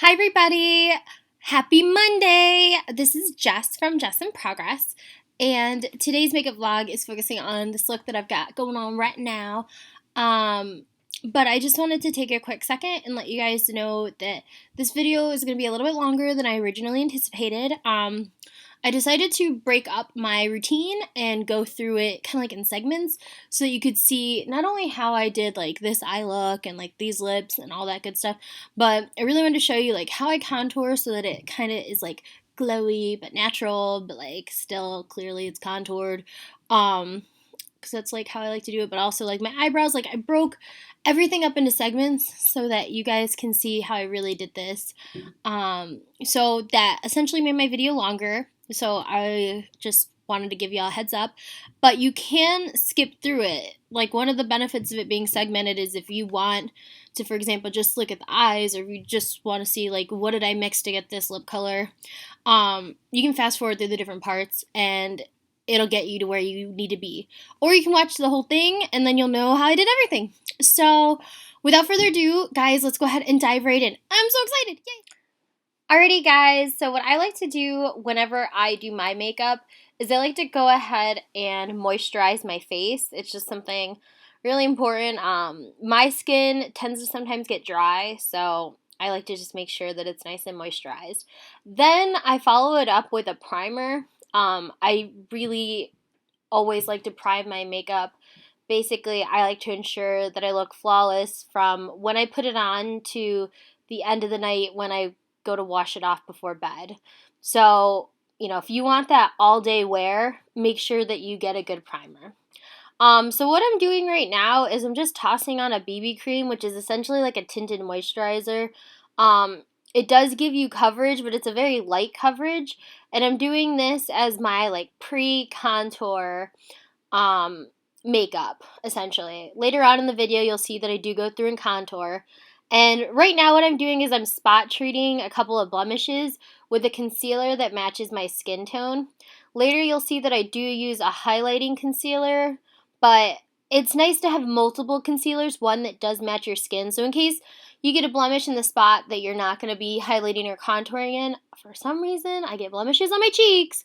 Hi, everybody. Happy Monday. This is Jess from Jess in Progress. And today's makeup vlog is focusing on this look that I've got going on right now. But I just wanted to take a quick second and let you guys know that this video is going to be a little bit longer than I originally anticipated. I decided to break up my routine and go through it kind of like in segments so that you could see not only how I did like this eye look and like these lips and all that good stuff, but I really wanted to show you like how I contour so that it kind of is like glowy but natural, but like still clearly it's contoured. Because that's like how I like to do it, but also like my eyebrows, like I broke everything up into segments so that you guys can see how I really did this. So that essentially made my video longer. So I just wanted to give y'all a heads up. But you can skip through it. Like one of the benefits of it being segmented is if you want to, for example, just look at the eyes, or if you just want to see like what did I mix to get this lip color, you can fast forward through the different parts and it'll get you to where you need to be. Or you can watch the whole thing and then you'll know how I did everything. So without further ado, guys, let's go ahead and dive right in. I'm so excited. Yay! Alrighty, guys, so what I like to do whenever I do my makeup is I like to go ahead and moisturize my face. It's just something really important. My skin tends to sometimes get dry, so I like to just make sure that it's nice and moisturized. Then I follow it up with a primer. I really always like to prime my makeup. Basically, I like to ensure that I look flawless from when I put it on to the end of the night when I go to wash it off before bed. So, if you want that all day wear, make sure that you get a good primer. So what I'm doing right now is I'm just tossing on a BB cream, which is essentially like a tinted moisturizer. It does give you coverage, but it's a very light coverage. And I'm doing this as my like pre-contour makeup, essentially. Later on in the video, you'll see that I do go through and contour. And right now what I'm doing is I'm spot treating a couple of blemishes with a concealer that matches my skin tone. Later you'll see that I do use a highlighting concealer, but it's nice to have multiple concealers, one that does match your skin. So in case you get a blemish in the spot that you're not going to be highlighting or contouring in, for some reason I get blemishes on my cheeks,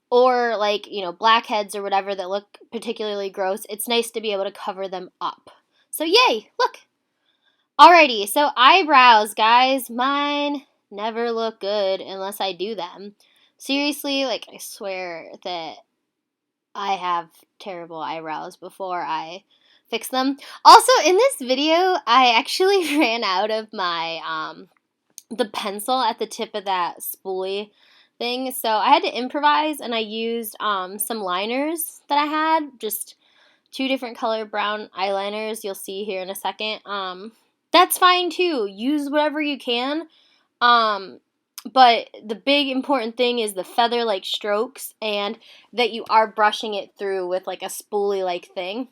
or like, blackheads or whatever that look particularly gross, it's nice to be able to cover them up. So yay, look! Alrighty, so eyebrows, guys. Mine never look good unless I do them. Seriously, like, I swear that I have terrible eyebrows before I fix them. Also, in this video, I actually ran out of my, the pencil at the tip of that spoolie thing. So I had to improvise, and I used, some liners that I had, just two different color brown eyeliners. You'll see here in a second. That's fine too. Use whatever you can. But the big important thing is the feather-like strokes and that you are brushing it through with like a spoolie-like thing.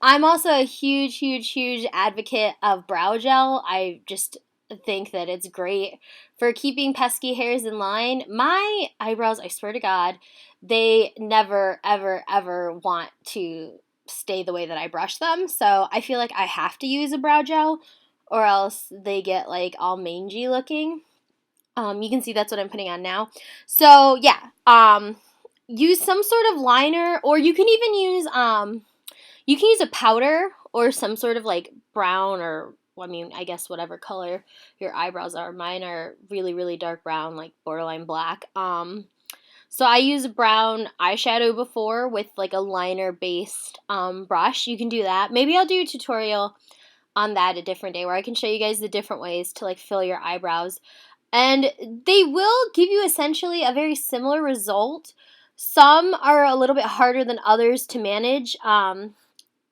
I'm also a huge, huge, huge advocate of brow gel. I just think that it's great for keeping pesky hairs in line. My eyebrows, I swear to God, they never, ever, ever want to stay the way that I brush them. So I feel like I have to use a brow gel or else they get like all mangy looking. You can see that's what I'm putting on now. So yeah, use some sort of liner, or you can even use a powder or some sort of like brown, or I mean, I guess whatever color your eyebrows are. Mine are really, really dark brown, like borderline black. So I use brown eyeshadow before with like a liner based brush. You can do that. Maybe I'll do a tutorial on that a different day where I can show you guys the different ways to like fill your eyebrows. And they will give you essentially a very similar result. Some are a little bit harder than others to manage, and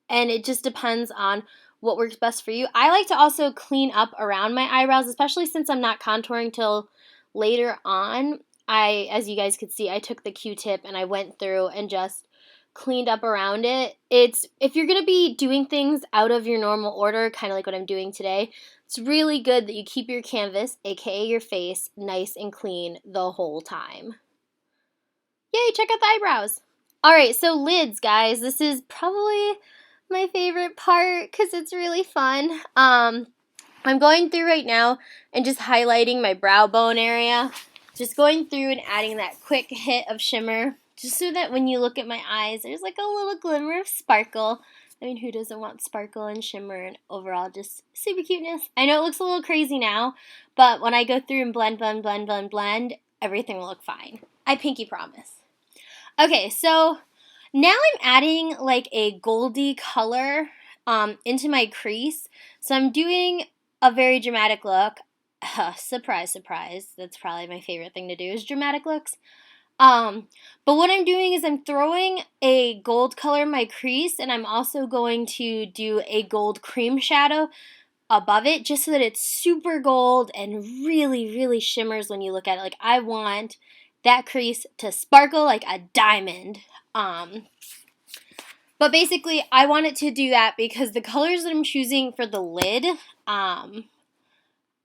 it just depends on what works best for you. I like to also clean up around my eyebrows, especially since I'm not contouring till later on. As you guys could see, I took the Q-tip and I went through and just cleaned up around it. If you're going to be doing things out of your normal order, kind of like what I'm doing today, it's really good that you keep your canvas, aka your face, nice and clean the whole time. Yay, check out the eyebrows. Alright, so lids, guys. This is probably my favorite part because it's really fun. I'm going through right now and just highlighting my brow bone area. Just going through and adding that quick hit of shimmer, just so that when you look at my eyes, there's like a little glimmer of sparkle. I mean, who doesn't want sparkle and shimmer and overall just super cuteness? I know it looks a little crazy now, but when I go through and blend, everything will look fine. I pinky promise. Okay, so now I'm adding like a goldy color into my crease. So I'm doing a very dramatic look. Surprise, surprise. That's probably my favorite thing to do is dramatic looks. But what I'm doing is I'm throwing a gold color in my crease, and I'm also going to do a gold cream shadow above it just so that it's super gold and really, really shimmers when you look at it. Like, I want that crease to sparkle like a diamond. But basically, I want it to do that because the colors that I'm choosing for the lid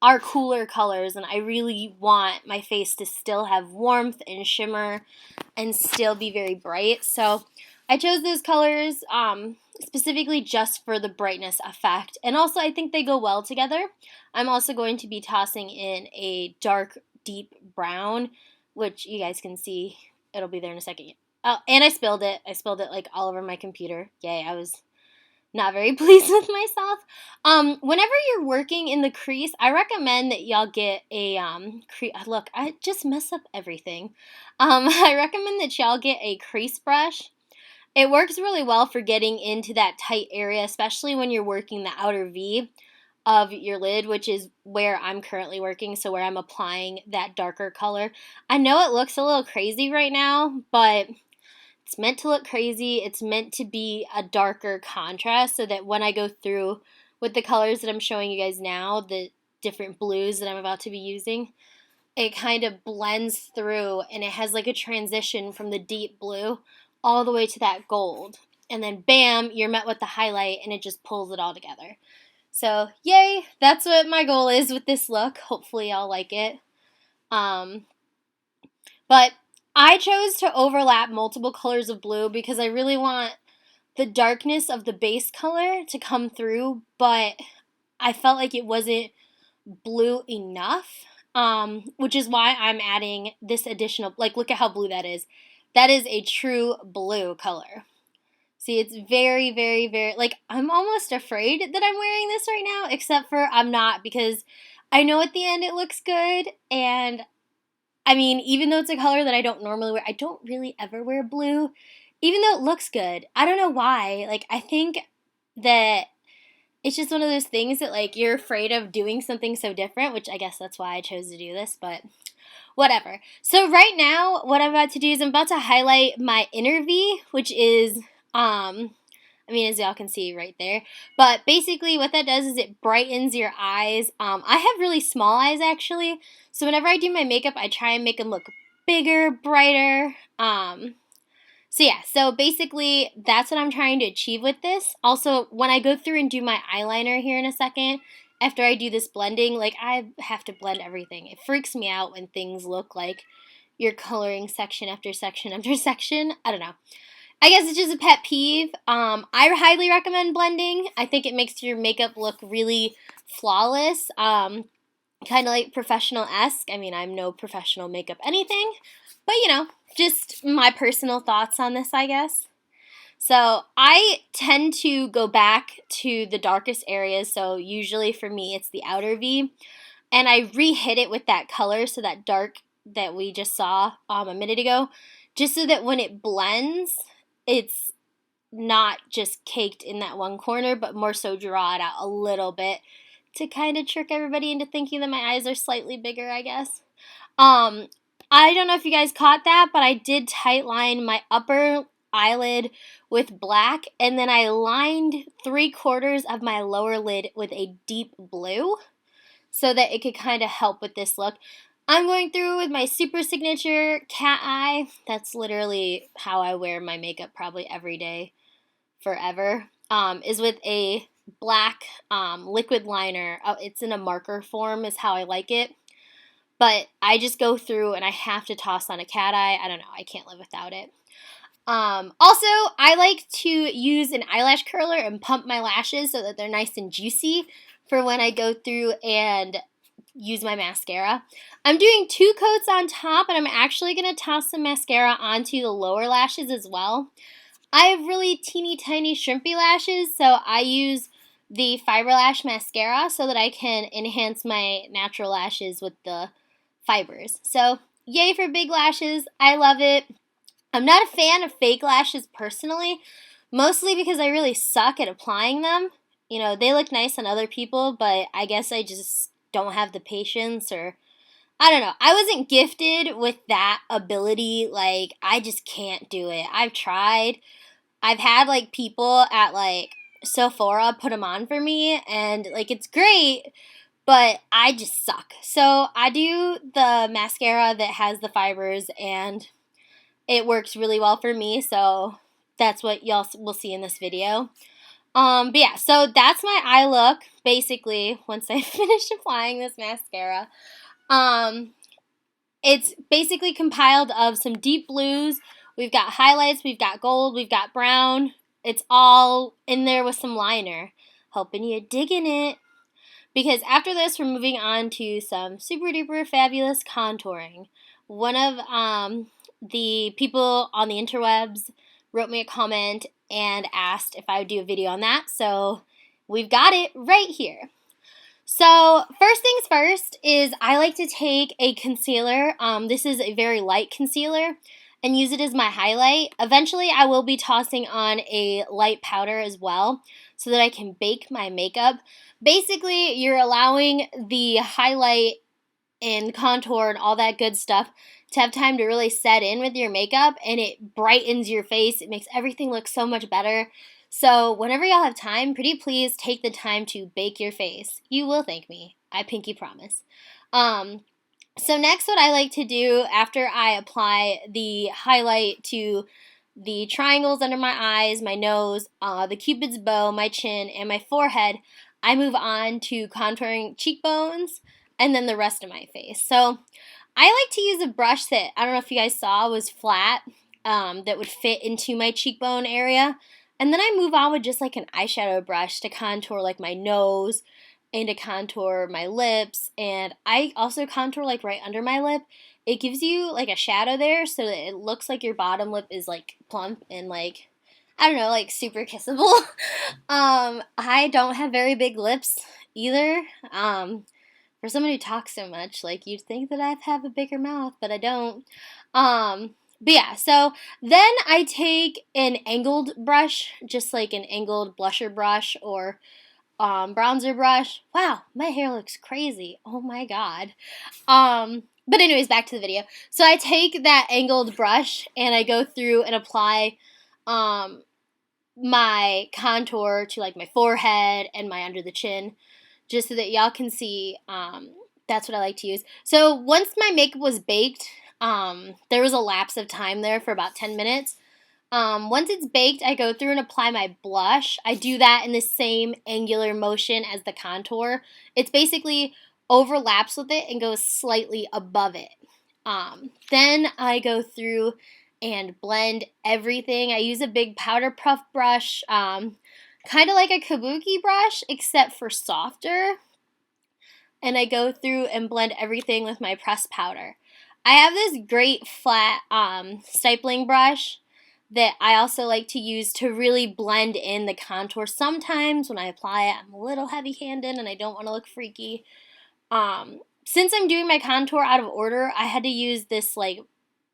are cooler colors, and I really want my face to still have warmth and shimmer and still be very bright. So I chose those colors specifically just for the brightness effect, and also I think they go well together. I'm also going to be tossing in a dark, deep brown, which you guys can see. It'll be there in a second. Oh, and I spilled it. I spilled it like all over my computer. Yay, I was not very pleased with myself. Whenever you're working in the crease, I recommend that y'all get a look, I just mess up everything. I recommend that y'all get a crease brush. It works really well for getting into that tight area, especially when you're working the outer V of your lid, which is where I'm currently working, so where I'm applying that darker color. I know it looks a little crazy right now, but it's meant to look crazy. It's meant to be a darker contrast so that when I go through with the colors that I'm showing you guys now, the different blues that I'm about to be using, it kind of blends through and it has like a transition from the deep blue all the way to that gold. And then bam, you're met with the highlight and it just pulls it all together. So yay, that's what my goal is with this look. Hopefully I'll like it. But I chose to overlap multiple colors of blue because I really want the darkness of the base color to come through, but I felt like it wasn't blue enough, which is why I'm adding this additional, like, look at how blue that is. That is a true blue color. See, it's very, very, very, like, I'm almost afraid that I'm wearing this right now, except for I'm not, because I know at the end it looks good, and I mean, even though it's a color that I don't normally wear, I don't really ever wear blue, even though it looks good. I don't know why. Like, I think that it's just one of those things that, like, you're afraid of doing something so different, which I guess that's why I chose to do this, but whatever. So, right now, what I'm about to do is I'm about to highlight my inner V, which is, I mean, as y'all can see right there. But basically, what that does is it brightens your eyes. I have really small eyes, actually. So whenever I do my makeup, I try and make them look bigger, brighter. So yeah, so basically, that's what I'm trying to achieve with this. Also, when I go through and do my eyeliner here in a second, after I do this blending, like, I have to blend everything. It freaks me out when things look like you're coloring section after section after section. I don't know. I guess it's just a pet peeve. I highly recommend blending. I think it makes your makeup look really flawless. Kind of like professional-esque. I mean, I'm no professional makeup anything, but you know, just my personal thoughts on this, I guess. So I tend to go back to the darkest areas. So usually for me, it's the outer V, and I re-hit it with that color, so that dark that we just saw a minute ago, just so that when it blends, it's not just caked in that one corner, but more so draw it out a little bit to kind of trick everybody into thinking that my eyes are slightly bigger, I guess. Um, I don't know if you guys caught that, but I did tight line my upper eyelid with black, and then I lined 3/4 of my lower lid with a deep blue so that it could kind of help with this look. I'm going through with my super signature cat eye. That's literally how I wear my makeup probably every day forever. Is with a black liquid liner. It's in a marker form is how I like it. But I just go through and I have to toss on a cat eye. I don't know. I can't live without it. Also, I like to use an eyelash curler and pump my lashes so that they're nice and juicy for when I go through and use my mascara. I'm doing 2 coats on top, and I'm actually going to toss some mascara onto the lower lashes as well. I have really teeny tiny shrimpy lashes, so I use the Fiber Lash mascara so that I can enhance my natural lashes with the fibers. So yay for big lashes. I love it. I'm not a fan of fake lashes personally, mostly because I really suck at applying them. You know, they look nice on other people, but I guess I just don't have the patience, or I don't know. I wasn't gifted with that ability. Like, I just can't do it. I've tried. I've had like people at like Sephora put them on for me, and like it's great, but I just suck. So I do the mascara that has the fibers, and it works really well for me. So that's what y'all will see in this video. But yeah, so that's my eye look basically once I finish applying this mascara. Um, it's basically compiled of some deep blues. We've got highlights, we've got gold, we've got brown. It's all in there with some liner. Hoping you're digging it. Because after this, we're moving on to some super duper fabulous contouring. One of the people on the interwebs wrote me a comment and asked if I would do a video on that. So we've got it right here. So first things first is I like to take a concealer. This is a very light concealer, and use it as my highlight. Eventually I will be tossing on a light powder as well so that I can bake my makeup. Basically, you're allowing the highlight and contour and all that good stuff to have time to really set in with your makeup, and it brightens your face. It makes everything look so much better. So whenever y'all have time, pretty please take the time to bake your face. You will thank me. I pinky promise. So next, what I like to do after I apply the highlight to the triangles under my eyes, my nose, the cupid's bow, my chin, and my forehead, I move on to contouring cheekbones and then the rest of my face. So I like to use a brush that, I don't know if you guys saw, was flat, that would fit into my cheekbone area. And then I move on with just like an eyeshadow brush to contour like my nose and to contour my lips. And I also contour like right under my lip. It gives you like a shadow there so that it looks like your bottom lip is like plump and like, I don't know, like super kissable. I don't have very big lips either. For someone who talks so much, like you'd think that I have a bigger mouth, but I don't. But yeah, so then I take an angled brush, just like an angled blusher brush or bronzer brush. Wow, my hair looks crazy. Oh my god. But anyways, back to the video. So I take that angled brush and I go through and apply my contour to like my forehead and my under the chin, just so that y'all can see. That's what I like to use. So once my makeup was baked, there was a lapse of time there for about 10 minutes. Once it's baked, I go through and apply my blush. I do that in the same angular motion as the contour. It's basically overlaps with it and goes slightly above it. Then I go through and blend everything. I use a big powder puff brush, kind of like a kabuki brush, except for softer. And I go through and blend everything with my pressed powder. I have this great flat stippling brush that I also like to use to really blend in the contour. Sometimes when I apply it, I'm a little heavy-handed and I don't want to look freaky. Since I'm doing my contour out of order, I had to use this like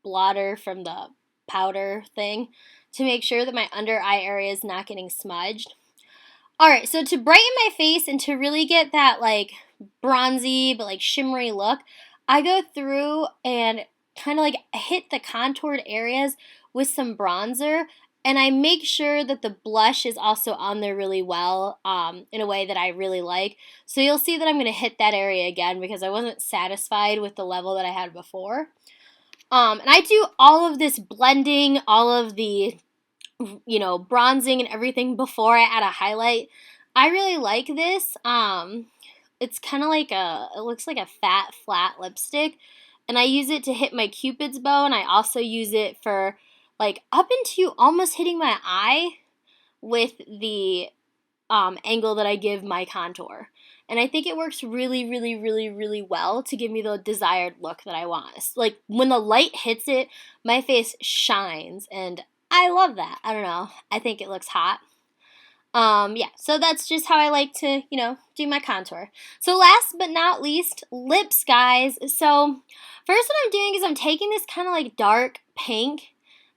blotter from the powder thing to make sure that my under eye area is not getting smudged. Alright, so to brighten my face and to really get that like bronzy but like shimmery look, I go through and kind of like hit the contoured areas with some bronzer, and I make sure that the blush is also on there really well, in a way that I really like. So you'll see that I'm going to hit that area again because I wasn't satisfied with the level that I had before. And I do all of this blending, all of the, bronzing and everything before I add a highlight. I really like this. It's kind of like it looks like a fat, flat lipstick. And I use it to hit my cupid's bow, and I also use it for like up into almost hitting my eye with the angle that I give my contour. and I think it works really, really, really, really well to give me the desired look that I want. Like, when the light hits it, my face shines, and I love that. I don't know. I think it looks hot. Yeah, so that's just how I like to, do my contour. So last but not least, lips, guys. So first what I'm doing is I'm taking this kind of like dark pink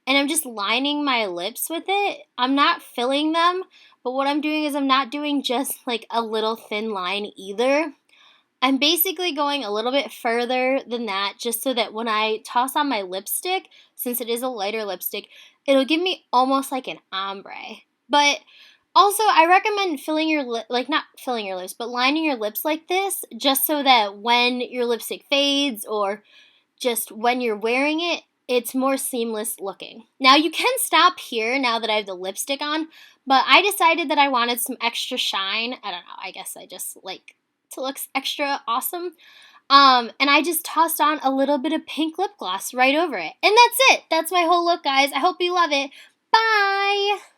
and I'm just lining my lips with it. I'm not filling them, but what I'm doing is I'm not doing just like a little thin line either. I'm basically going a little bit further than that just so that when I toss on my lipstick, since it is a lighter lipstick, it'll give me almost like an ombre. But also, I recommend filling your not filling your lips, but lining your lips like this just so that when your lipstick fades or just when you're wearing it, it's more seamless looking. Now, you can stop here now that I have the lipstick on, but I decided that I wanted some extra shine. I don't know, I guess I just like to look extra awesome. And I just tossed on a little bit of pink lip gloss right over it. And that's it. That's my whole look, guys. I hope you love it. Bye!